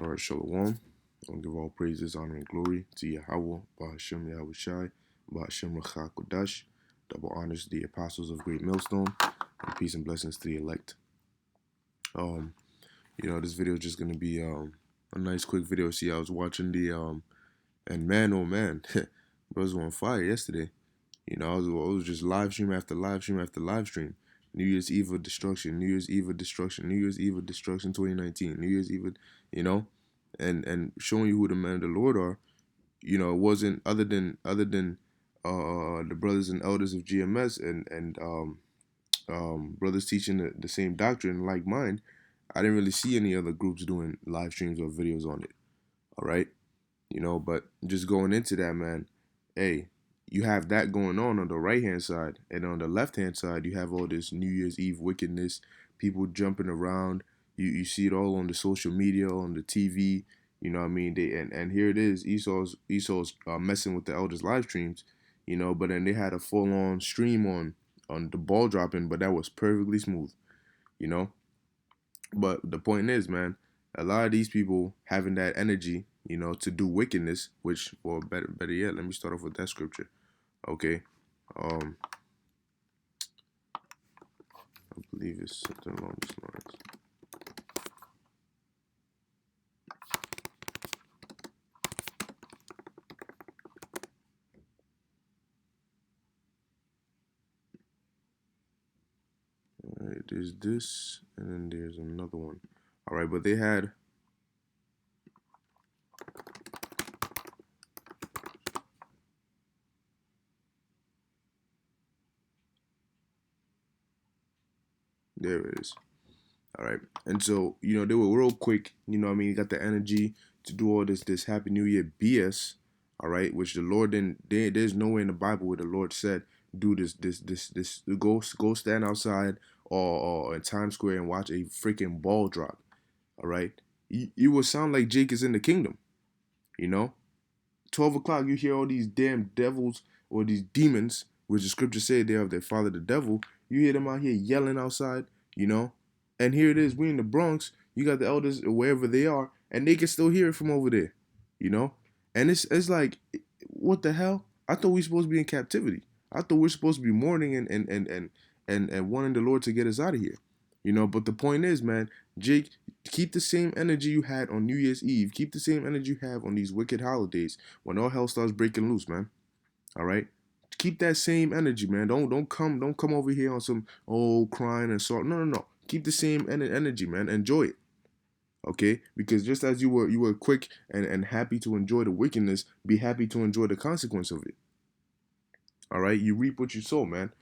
All right, Shalom. I'll give all praises, honor, and glory to Yahweh, Bahashem Yahweh Shai, Bahashem Rachak Kodash. Double honors to the apostles of Great Millstone, and peace and blessings to the elect. This video is just gonna be a nice quick video. See, I was watching and man, oh man, brothers were on fire yesterday. I was just live stream after live stream after live stream. New Year's Eve of destruction, New Year's Eve of destruction, New Year's Eve of destruction 2019, New Year's Eve, and showing you who the men of the Lord are. It wasn't other than the brothers and elders of GMS and brothers teaching the same doctrine like mine. I didn't really see any other groups doing live streams or videos on it. All right, but just going into that, man, hey, you have that going on the right hand side, and on the left hand side, you have all this New Year's Eve wickedness, people jumping around. You see it all on the social media, on the TV. You know what I mean? And here it is. Esau's messing with the elders live streams. But then they had a full on stream on the ball dropping, but that was perfectly smooth. You know. But the point is, man, a lot of these people having that energy, to do wickedness, which, or better yet, let me start off with that scripture. Okay. I believe it's something along these lines. All right, there's this, and then there's another one. All right, but they had. There it is. All right. And so, they were real quick, you got the energy to do all this Happy New Year BS, all right, which the Lord there's nowhere in the Bible where the Lord said, do this, go stand outside or in Times Square and watch a freaking ball drop, all right? You will sound like Jake is in the kingdom, 12 o'clock, you hear all these damn devils or these demons, which the scripture said they have their father the devil. You hear them out here yelling outside, and here it is, we in the Bronx, you got the elders wherever they are, and they can still hear it from over there, and it's like, what the hell? I thought we supposed to be in captivity. I thought we're supposed to be mourning and wanting the Lord to get us out of here. But the point is, man, Jake, keep the same energy you had on New Year's Eve. Keep the same energy you have on these wicked holidays when all hell starts breaking loose, man. All right? Keep that same energy, man. Don't come over here on some crying and sorrow. No. Keep the same energy, man. Enjoy it. Okay? Because just as you were quick and happy to enjoy the wickedness, be happy to enjoy the consequence of it. All right? You reap what you sow, man.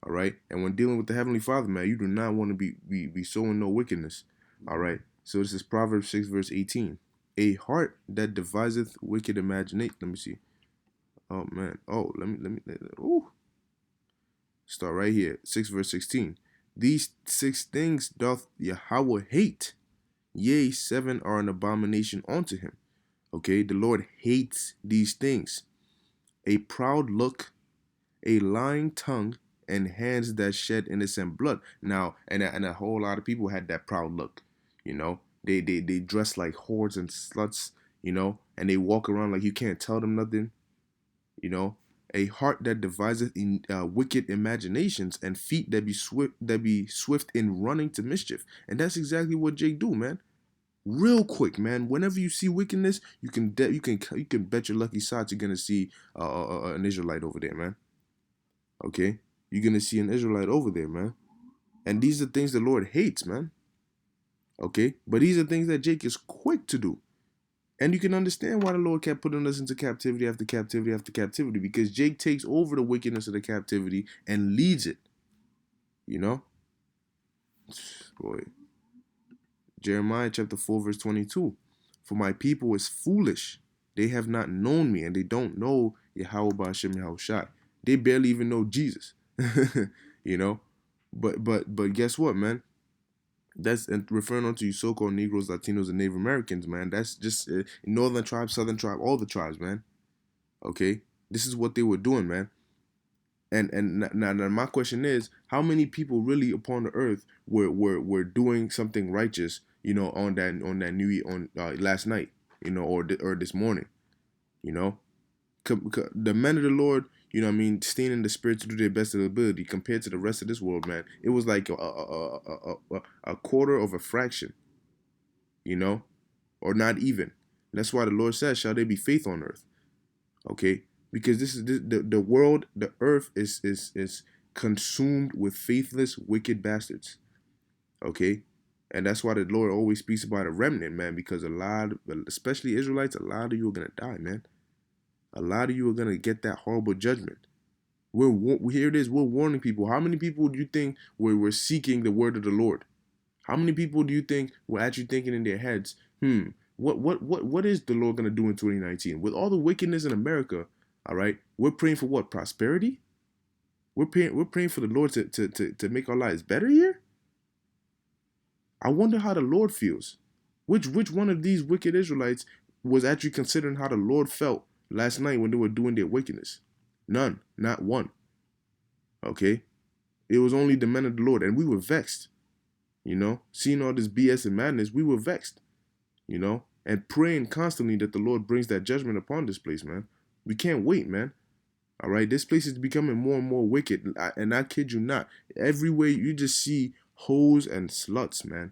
All right? And when dealing with the Heavenly Father, man, you do not want to be sowing no wickedness. All right? So this is Proverbs 6, verse 18. A heart that deviseth wicked imagination. Let me see. Oh, man. Oh, let me. Ooh. Start right here. 6, verse 16. These 6 things doth Yahweh hate. Yea, 7 are an abomination unto him. Okay? The Lord hates these things. A proud look, a lying tongue, and hands that shed innocent blood. Now, and a whole lot of people had that proud look. They dress like whores and sluts, and they walk around like you can't tell them nothing. A heart that deviseth in wicked imaginations, and feet that be swift in running to mischief. And that's exactly what Jake do, man. Real quick, man. Whenever you see wickedness, you can bet your lucky socks you're gonna see an Israelite over there, man. Okay, you're gonna see an Israelite over there, man. And these are things the Lord hates, man. Okay, but these are things that Jake is quick to do. And you can understand why the Lord kept putting us into captivity after captivity after captivity, because Jake takes over the wickedness of the captivity and leads it. Boy. Jeremiah chapter 4, verse 22. For my people is foolish. They have not known me, and they don't know Yahweh Ba'ashem Yahushai. They barely even know Jesus. But guess what, man? That's referring on to you so-called Negroes, Latinos, and Native Americans, man. That's just northern tribe, southern tribe, all the tribes, man. Okay, this is what they were doing, man. And now my question is, how many people really upon the earth were doing something righteous, on that New Year on last night, or this morning, you know. The men of the Lord, what I mean, staying in the spirit to do their best of their ability compared to the rest of this world, man. It was like a quarter of a fraction, you know, or not even. That's why the Lord says, "Shall there be faith on earth?" Okay, because the world, the earth is consumed with faithless, wicked bastards. Okay, and that's why the Lord always speaks about a remnant, man. Because especially Israelites, a lot of you are gonna die, man. A lot of you are gonna get that horrible judgment. Here it is. We're warning people. How many people do you think were seeking the word of the Lord? How many people do you think were actually thinking in their heads, what is the Lord gonna do in 2019 with all the wickedness in America? All right, we're praying for what? Prosperity. We're praying for the Lord to make our lives better here. I wonder how the Lord feels. Which one of these wicked Israelites was actually considering how the Lord felt last night when they were doing their wickedness? None, not one. Okay, it was only the men of the Lord, and we were vexed. Seeing all this BS and madness, we were vexed. And praying constantly that the Lord brings that judgment upon this place, man. We can't wait, man. All right, this place is becoming more and more wicked, and I kid you not. Everywhere you just see hoes and sluts, man.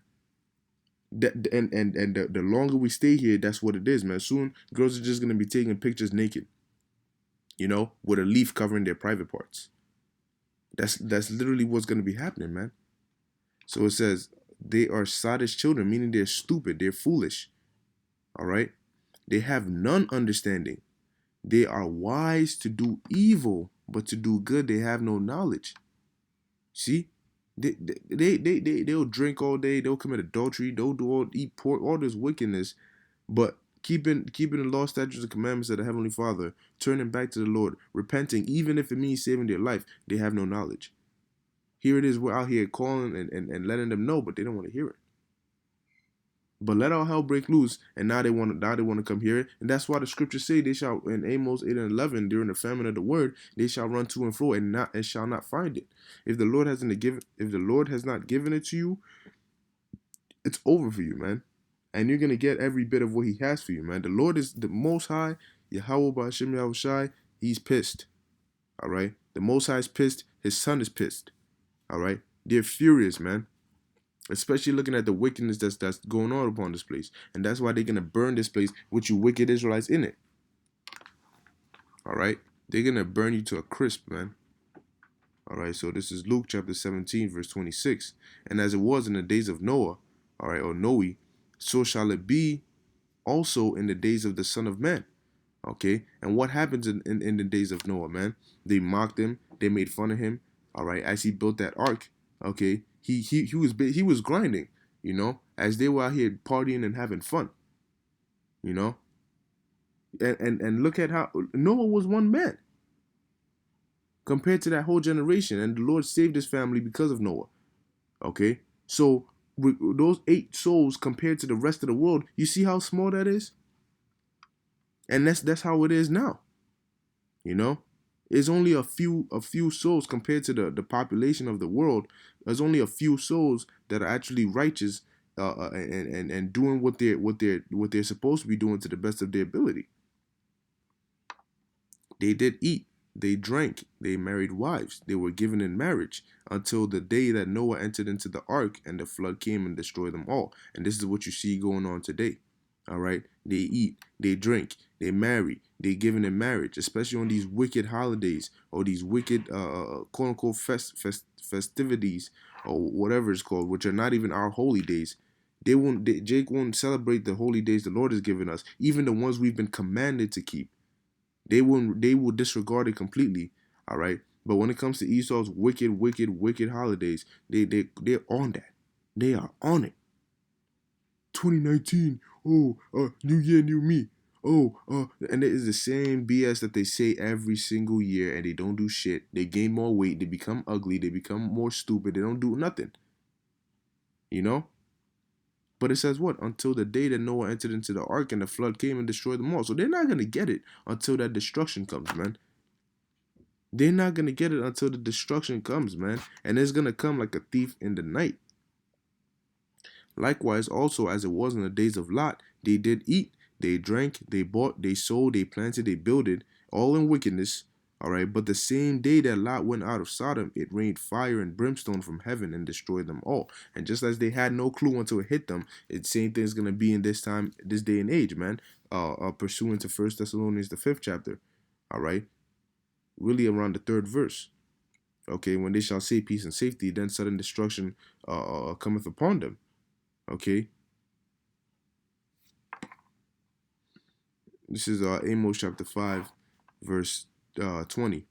The longer we stay here, that's what it is, man. Soon, girls are just gonna be taking pictures naked, with a leaf covering their private parts. That's literally what's gonna be happening, man. So it says they are sottish children, meaning they're stupid, they're foolish. All right, they have none understanding. They are wise to do evil, but to do good they have no knowledge. See, they'll drink all day, they'll commit adultery, eat pork, all this wickedness, but keeping the law, statutes, and commandments of the Heavenly Father, turning back to the Lord, repenting, even if it means saving their life, they have no knowledge. Here it is, we're out here calling and letting them know, but they don't want to hear it. But let all hell break loose, and now they want to come here, and that's why the scriptures say they shall, in Amos 8 and 11, during the famine of the word, they shall run to and fro and shall not find it. If the Lord has not given it to you, it's over for you, man. And you're gonna get every bit of what He has for you, man. The Lord is the Most High, Yahweh Ba'Shem Yahushai. He's pissed. All right. The Most High is pissed. His Son is pissed. All right. They're furious, man. Especially looking at the wickedness that's going on upon this place. And that's why they're going to burn this place with you wicked Israelites in it. All right? They're going to burn you to a crisp, man. All right, so this is Luke chapter 17, verse 26. And as it was in the days of Noah, all right, or Noe, so shall it be also in the days of the Son of Man. Okay? And what happens in the days of Noah, man? They mocked him. They made fun of him. All right, as he built that ark. Okay? He was grinding, as they were out here partying and having fun, and look at how Noah was one man compared to that whole generation, and the Lord saved his family because of Noah. Okay, so with those 8 souls compared to the rest of the world, you see how small that is, and that's how it is now. It's only a few souls compared to the population of the world. There's only a few souls that are actually righteous and doing what they're supposed to be doing to the best of their ability. They did eat, they drank, they married wives, they were given in marriage until the day that Noah entered into the ark and the flood came and destroyed them all. And this is what you see going on today. All right, they eat, they drink, they marry, they given in marriage, especially on these wicked holidays or these wicked quote unquote festivities or whatever it's called, which are not even our holy days. Jake won't celebrate the holy days the Lord has given us, even the ones we've been commanded to keep. They will disregard it completely. All right, but when it comes to Esau's wicked holidays, they're on that. They are on it. 2019. Oh, new year, new me. Oh, and it is the same BS that they say every single year, and they don't do shit. They gain more weight. They become ugly. They become more stupid. They don't do nothing. But it says what? Until the day that Noah entered into the ark and the flood came and destroyed them all. So they're not gonna get it until that destruction comes, man. They're not gonna get it until the destruction comes, man. And it's gonna come like a thief in the night. Likewise, also as it was in the days of Lot, they did eat, they drank, they bought, they sold, they planted, they builded, all in wickedness. All right, but the same day that Lot went out of Sodom, it rained fire and brimstone from heaven and destroyed them all. And just as they had no clue until it hit them, it's same thing is gonna be in this time, this day and age, man. Pursuant to First Thessalonians, the 5th chapter. All right, really around the 3rd verse. Okay, when they shall say peace and safety, then sudden destruction cometh upon them. Okay, this is Amos chapter 5, verse 20.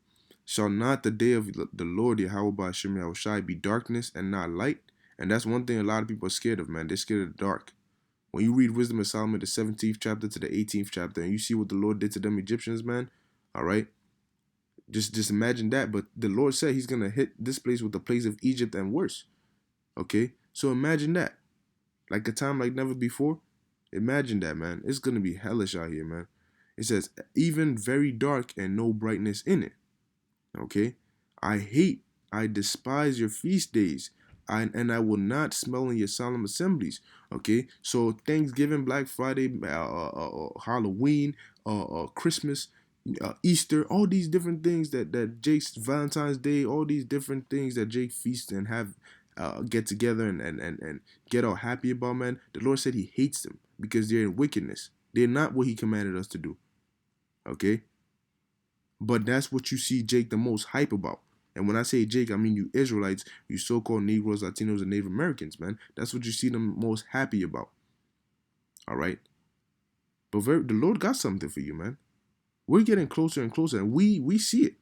Shall not the day of the Lord Yahweh by Hashem Yahushai be darkness and not light? And that's one thing a lot of people are scared of, man. They're scared of the dark. When you read Wisdom of Solomon, the 17th chapter to the 18th chapter, and you see what the Lord did to them Egyptians, man, all right? Just imagine that. But the Lord said he's going to hit this place with the place of Egypt and worse. Okay? So imagine that. Like a time like never before. Imagine that, man. It's going to be hellish out here, man. It says, even very dark and no brightness in it. Okay? I despise your feast days. And I will not smell in your solemn assemblies. Okay? So Thanksgiving, Black Friday, Halloween, Christmas, Easter, all these different things that Jake's Valentine's Day, all these different things that Jake feasts and have get together and get all happy about, man. The Lord said he hates them because they're in wickedness. They're not what he commanded us to do. Okay? But that's what you see Jake the most hype about. And when I say Jake, I mean you Israelites, you so-called Negroes, Latinos, and Native Americans, man. That's what you see them most happy about. All right? But the Lord got something for you, man. We're getting closer and closer, and we see it.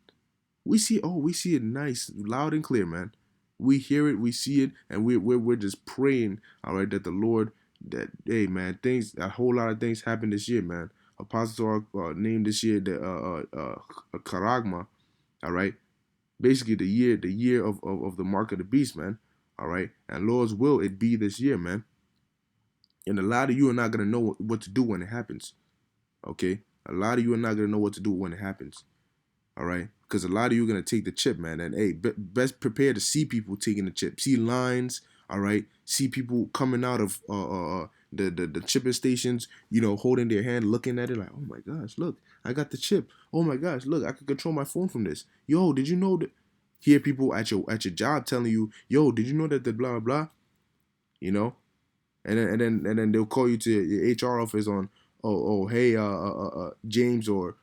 We see it nice, loud and clear, man. We hear it, we see it, and we're just praying, all right, that the Lord, that, hey, man, a whole lot of things happened this year, man. Apostle named this year the Charagma, all right. Basically, the year of the mark of the beast, man. All right, and Lord's will it be this year, man. And a lot of you are not gonna know what to do when it happens. Okay, a lot of you are not gonna know what to do when it happens. All right, because a lot of you are gonna take the chip, man. And hey, best prepare to see people taking the chip, see lines. All right, see people coming out of the chipping stations, you know, holding their hand, looking at it like, oh my gosh, look, I got the chip. Oh my gosh, look, I can control my phone from this. Yo, did you know that? Hear people at your job telling you, yo, did you know that the blah blah blah, you know, and then they'll call you to your HR office on, hey, James or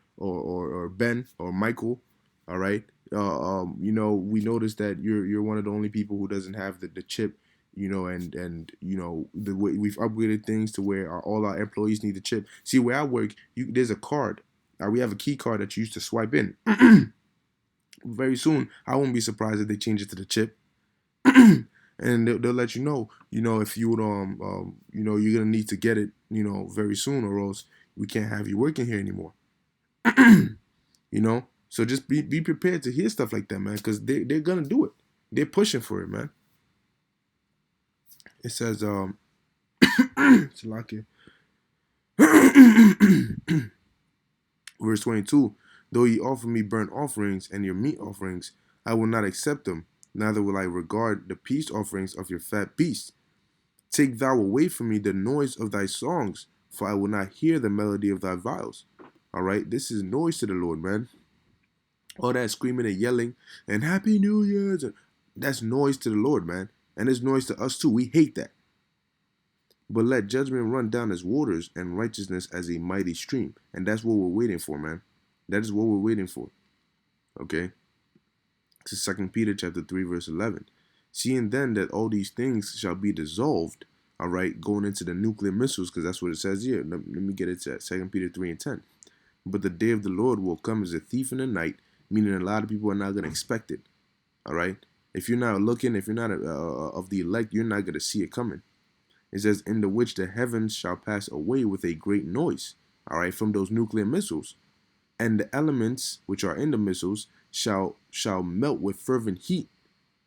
Ben or Michael, all right, you know, we noticed that you're one of the only people who doesn't have the chip, you know, and you know the way we've upgraded things to where all our employees need the chip. See, where I work, there's a card. We have a key card that you used to swipe in. Very soon, I won't be surprised if they change it to the chip. And they'll let you know, if you would, you know, you're gonna need to get it, you know, very soon, or else we can't have you working here anymore. You know, so just be prepared to hear stuff like that, man, because they're gonna do it. They're pushing for it, man. It says, verse 22, though ye offer me burnt offerings and your meat offerings, I will not accept them, neither will I regard the peace offerings of your fat beasts. Take thou away from me the noise of thy songs, for I will not hear the melody of thy viols. All right, this is noise to the Lord, man. All that screaming and yelling and Happy New Year's, that's noise to the Lord, man. And it's noise to us too. We hate that. But let judgment run down as waters and righteousness as a mighty stream. And that's what we're waiting for, man. That is what we're waiting for. Okay? This is 2 Peter chapter 3, verse 11. Seeing then that all these things shall be dissolved, all right, going into the nuclear missiles, because that's what it says here. Let me get it to 2 Peter 3 and 10. But the day of the Lord will come as a thief in the night, meaning a lot of people are not going to expect it. All right? If you're not looking, if you're not of the elect, you're not going to see it coming. It says, in the which the heavens shall pass away with a great noise, all right, from those nuclear missiles. And the elements which are in the missiles shall melt with fervent heat.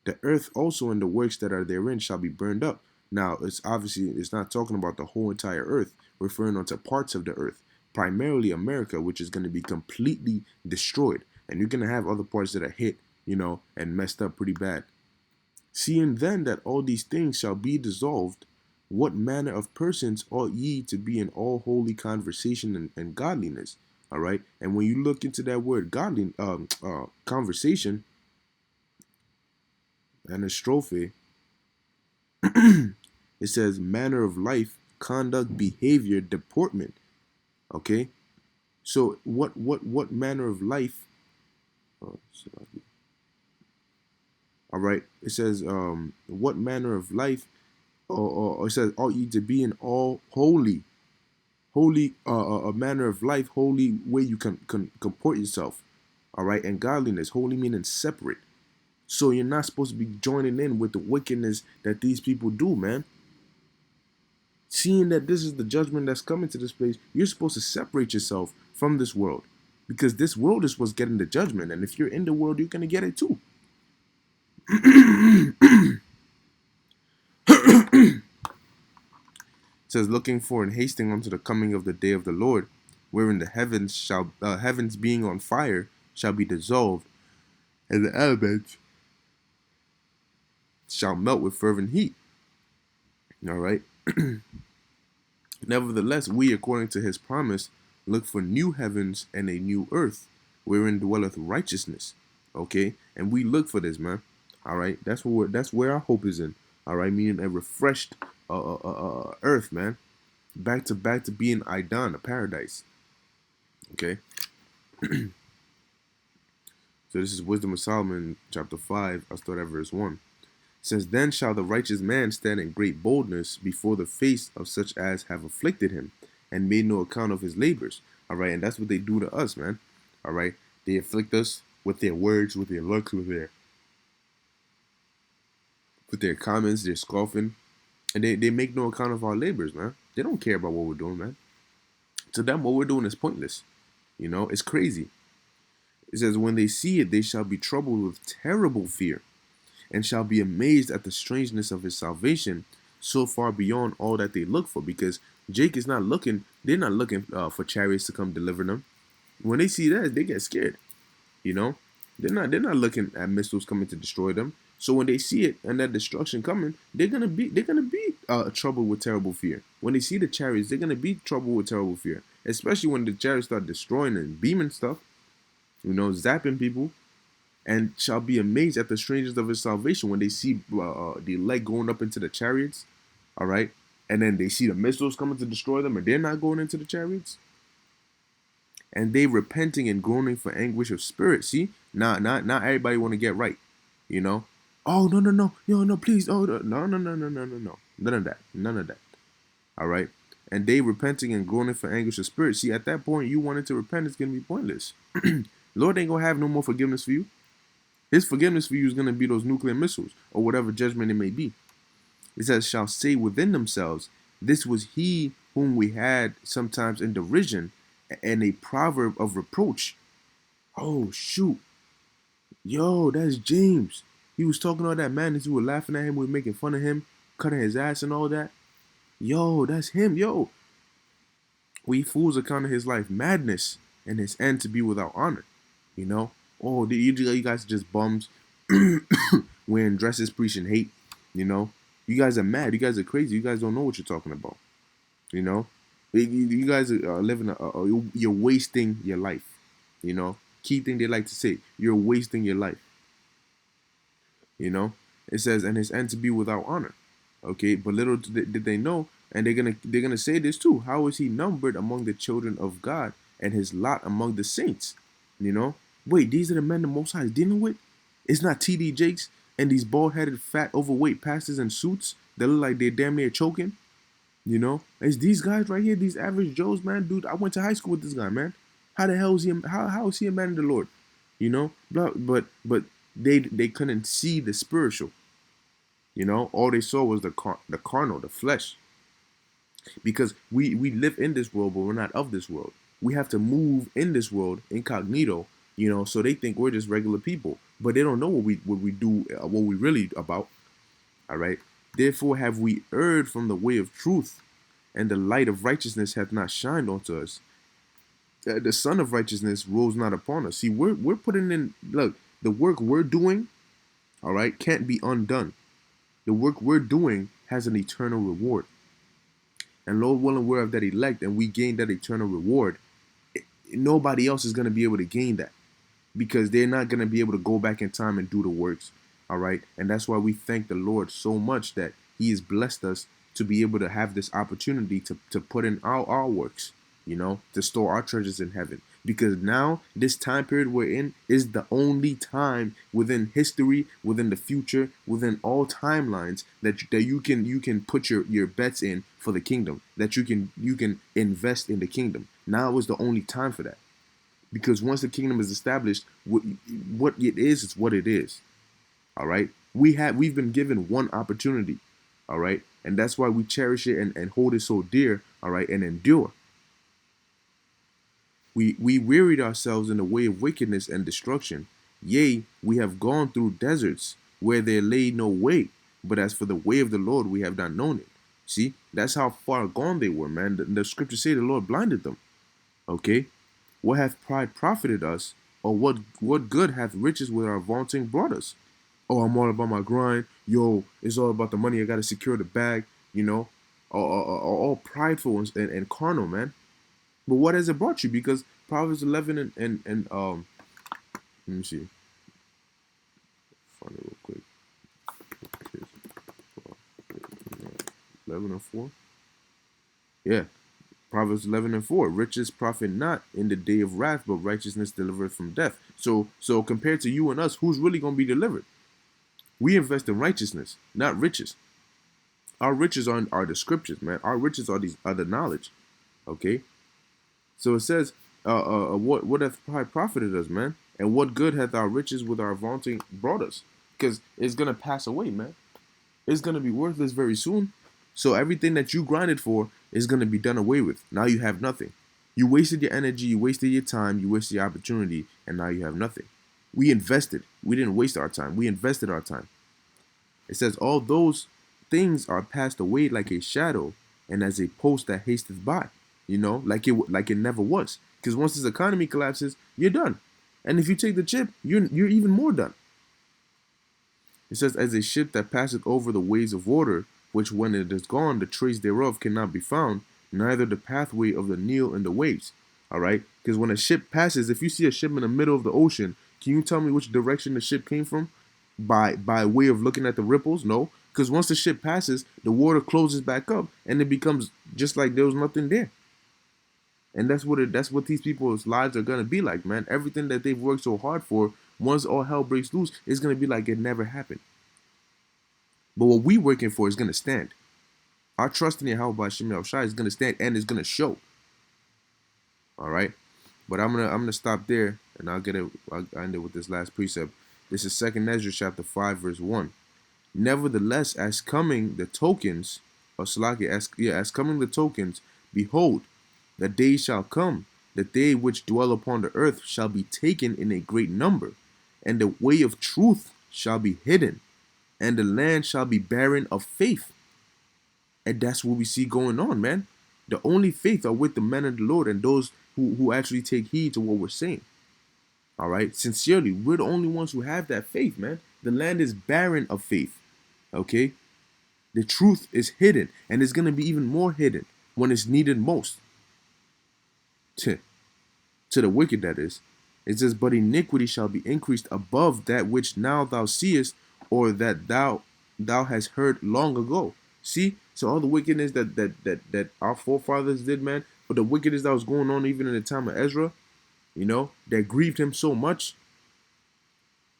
The earth also and the works that are therein shall be burned up. Now, it's not talking about the whole entire earth, referring onto parts of the earth, primarily America, which is going to be completely destroyed. And you're going to have other parts that are hit, you know, and messed up pretty bad. Seeing then that all these things shall be dissolved, What manner of persons ought ye to be in all holy conversation and godliness? All right. And when you look into that word godly, conversation and a strophe, it says manner of life, conduct, behavior, deportment. Okay. So what manner of life? Oh, all right. It says what manner of life, or it says ought ye to be in all holy a manner of life, holy way you can comport yourself. All right, and godliness, holy meaning separate. So you're not supposed to be joining in with the wickedness that these people do, man. Seeing that this is the judgment that's coming to this place, you're supposed to separate yourself from this world, because this world is what's getting the judgment, and if you're in the world, you're gonna get it too. It says, looking for and hasting unto the coming of the day of the Lord, wherein the heavens being on fire shall be dissolved, and the elements shall melt with fervent heat. All right. Nevertheless, we, according to his promise, look for new heavens and a new earth, wherein dwelleth righteousness. Okay, and we look for this, man. All right, that's where our hope is in. All right, meaning a refreshed earth, man. Back to being Idan, a paradise. Okay. So this is Wisdom of Solomon, chapter 5. I'll start at verse 1. Since then shall the righteous man stand in great boldness before the face of such as have afflicted him, and made no account of his labors. All right, and that's what they do to us, man. All right, they afflict us with their words, with their looks, with their comments, their scoffing, and they make no account of our labors, man. They don't care about what we're doing, man. To them, what we're doing is pointless. You know, it's crazy. It says, when they see it, they shall be troubled with terrible fear, and shall be amazed at the strangeness of his salvation, so far beyond all that they look for. Because Jake is not looking, they're not looking for chariots to come deliver them. When they see that, they get scared. You know, they're not looking at missiles coming to destroy them. So when they see it and that destruction coming, they're gonna be troubled with terrible fear. When they see the chariots, they're gonna be troubled with terrible fear. Especially when the chariots start destroying and beaming stuff, zapping people, and shall be amazed at the strangeness of his salvation when they see the leg going up into the chariots, all right, and then they see the missiles coming to destroy them, and they're not going into the chariots, and they repenting and groaning for anguish of spirit. See, not everybody want to get right, you know. Oh no, please, oh no, none of that, all right. And they repenting and groaning for anguish of spirit. See, at that point, you wanted to repent, it's gonna be pointless. Lord ain't gonna have no more forgiveness for you. His forgiveness for you is going to be those nuclear missiles or whatever judgment it may be. It says, shall say within themselves, this was he whom we had sometimes in derision and a proverb of reproach. Oh, shoot. Yo, that's James. He was talking all that madness. We were laughing at him. We were making fun of him, cutting his ass and all that. Yo, that's him. Yo. We fools account of his life madness and his end to be without honor. You know? Oh, you guys are just bums wearing dresses, preaching hate. You know, you guys are mad. You guys are crazy. You guys don't know what you're talking about. You know, you guys are living. You're wasting your life. You know, key thing they like to say: you're wasting your life. You know, it says, and his end to be without honor. Okay, but little did they know, and they're gonna say this too. How is he numbered among the children of God, and his lot among the saints? You know. Wait, these are the men the Most High is dealing with? It's not T.D. Jakes and these bald-headed, fat, overweight pastors in suits that look like they're damn near choking? You know? It's these guys right here, these average Joes, man. Dude, I went to high school with this guy, man. How the hell is he? How is he a man of the Lord? You know? But they couldn't see the spiritual. You know? All they saw was the carnal, the flesh. Because we live in this world, but we're not of this world. We have to move in this world incognito. You know, so they think we're just regular people, but they don't know what we do, what we really about. All right. Therefore have we erred from the way of truth, and the light of righteousness hath not shined unto us. The Son of Righteousness rose not upon us. See, we're putting in. Look, the work we're doing, all right, can't be undone. The work we're doing has an eternal reward. And Lord willing, we're of that elect and we gain that eternal reward. Nobody else is going to be able to gain that, because they're not going to be able to go back in time and do the works. All right. And that's why we thank the Lord so much that He has blessed us to be able to have this opportunity to put in our works, to store our treasures in heaven. Because now, this time period we're in is the only time within history, within the future, within all timelines that you can put your bets in for the kingdom, that you can invest in the kingdom. Now is the only time for that. Because once the kingdom is established, what it is what it is. All right. We've been given one opportunity. All right. And that's why we cherish it and hold it so dear. All right. And endure. We wearied ourselves in the way of wickedness and destruction. Yea, we have gone through deserts where there lay no way. But as for the way of the Lord, we have not known it. See, that's how far gone they were, man. The scriptures say the Lord blinded them. Okay. What hath pride profited us? Or what good hath riches with our vaunting brought us? Oh, I'm all about my grind. Yo, it's all about the money. I got to secure the bag, all prideful and carnal, man. But what has it brought you? Because Proverbs 11 and let me see. Find it real quick. 11 and 4. Yeah. Proverbs 11 and 4. Riches profit not in the day of wrath, but righteousness delivereth from death. So compared to you and us, who's really going to be delivered? We invest in righteousness, not riches. Our riches are the scriptures, man. Our riches are the knowledge. Okay. So it says, what hath pride profited us, man? And what good hath our riches with our vaunting brought us? Because it's gonna pass away, man. It's gonna be worthless very soon. So everything that you grinded for is gonna be done away with. Now you have nothing. You wasted your energy, you wasted your time, you wasted your opportunity, and now you have nothing. We invested. We didn't waste our time. We invested our time. It says, all those things are passed away like a shadow, and as a post that hasteth by. Like it never was. Because once this economy collapses, you're done. And if you take the chip, you're even more done. It says, as a ship that passeth over the waves of water, which when it is gone, the trace thereof cannot be found, neither the pathway of the Nile in the waves. All right? Because when a ship passes, if you see a ship in the middle of the ocean, can you tell me which direction the ship came from? By way of looking at the ripples? No. Because once the ship passes, the water closes back up, and it becomes just like there was nothing there. And that's what these people's lives are gonna be like, man. Everything that they've worked so hard for, once all hell breaks loose, it's gonna be like it never happened. But what we working for is gonna stand. Our trust in Yahweh Shem Shai is gonna stand and it's gonna show. All right. But I'm gonna stop there, and I'll end it with this last precept. This is 2nd Ezra chapter 5 verse 1. Nevertheless, as coming the tokens, as coming the tokens, behold, the day shall come, that they which dwell upon the earth shall be taken in a great number, and the way of truth shall be hidden, and the land shall be barren of faith. And that's what we see going on, man. The only faith are with the men of the Lord and those who actually take heed to what we're saying. All right, sincerely, we're the only ones who have that faith, man. The land is barren of faith. Okay, the truth is hidden, and it's gonna be even more hidden when it's needed most. To the wicked, that is. It says, but iniquity shall be increased above that which now thou seest, or that thou hast heard long ago. See, so all the wickedness that our forefathers did, man, but the wickedness that was going on even in the time of Ezra, that grieved him so much.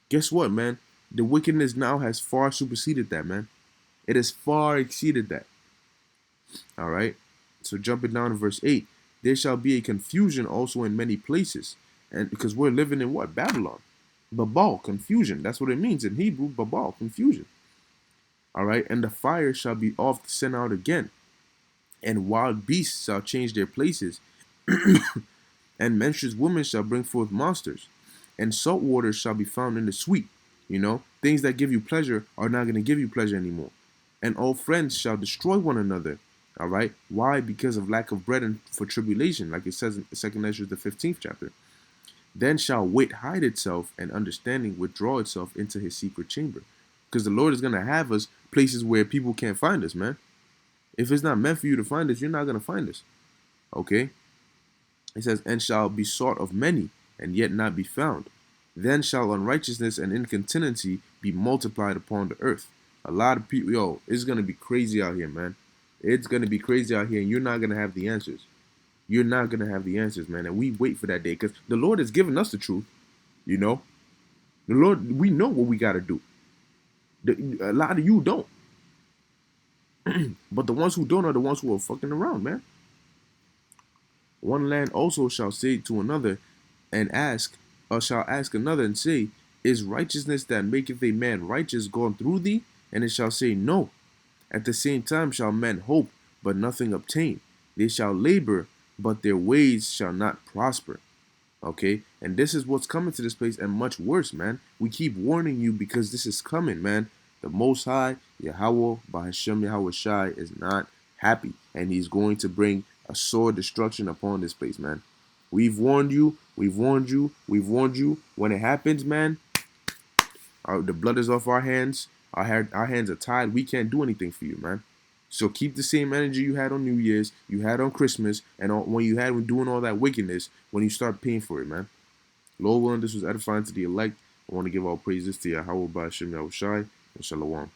Guess what, man? The wickedness now has far superseded that, man. It has far exceeded that. All right. So jumping down to verse 8, there shall be a confusion also in many places, and because we're living in what? Babylon. Babal, confusion. That's what it means in Hebrew. Babal, confusion. All right. And the fire shall be oft sent out again, and wild beasts shall change their places, and menstruous women shall bring forth monsters, and salt water shall be found in the sweet. Things that give you pleasure are not going to give you pleasure anymore. And all friends shall destroy one another. All right. Why? Because of lack of bread and for tribulation, like it says in 2nd Ezra, the 15th chapter. Then shall wit hide itself, and understanding withdraw itself into his secret chamber. Because the Lord is going to have us places where people can't find us, man. If it's not meant for you to find this, you're not gonna find this. Okay? It says, and shall be sought of many, and yet not be found. Then shall unrighteousness and incontinency be multiplied upon the earth. A lot of people, yo, it's gonna be crazy out here, man. It's gonna be crazy out here, and you're not gonna have the answers. You're not gonna have the answers, man. And we wait for that day, because the Lord has given us the truth. You know, the Lord, we know what we gotta do. A lot of you don't, but the ones who don't are the ones who are fucking around, man. One land also shall say to another, and ask, or shall ask another, and say, is righteousness that maketh a man righteous gone through thee? And it shall say, no. At the same time shall men hope, but nothing obtain. They shall labor, but their ways shall not prosper. Okay? And this is what's coming to this place, and much worse, man. We keep warning you because this is coming, man. The Most High, Yahweh, Bahashem Yahweh Shai, is not happy. And he's going to bring a sore destruction upon this place, man. We've warned you. We've warned you. We've warned you. When it happens, man, the blood is off our hands. Our hands are tied. We can't do anything for you, man. So keep the same energy you had on New Year's, you had on Christmas, and when you had when doing all that wickedness, when you start paying for it, man. Lord willing, this was edifying to the elect. I want to give all praises to Yahweh Ba'ashem Yahweh Shai and Shalom.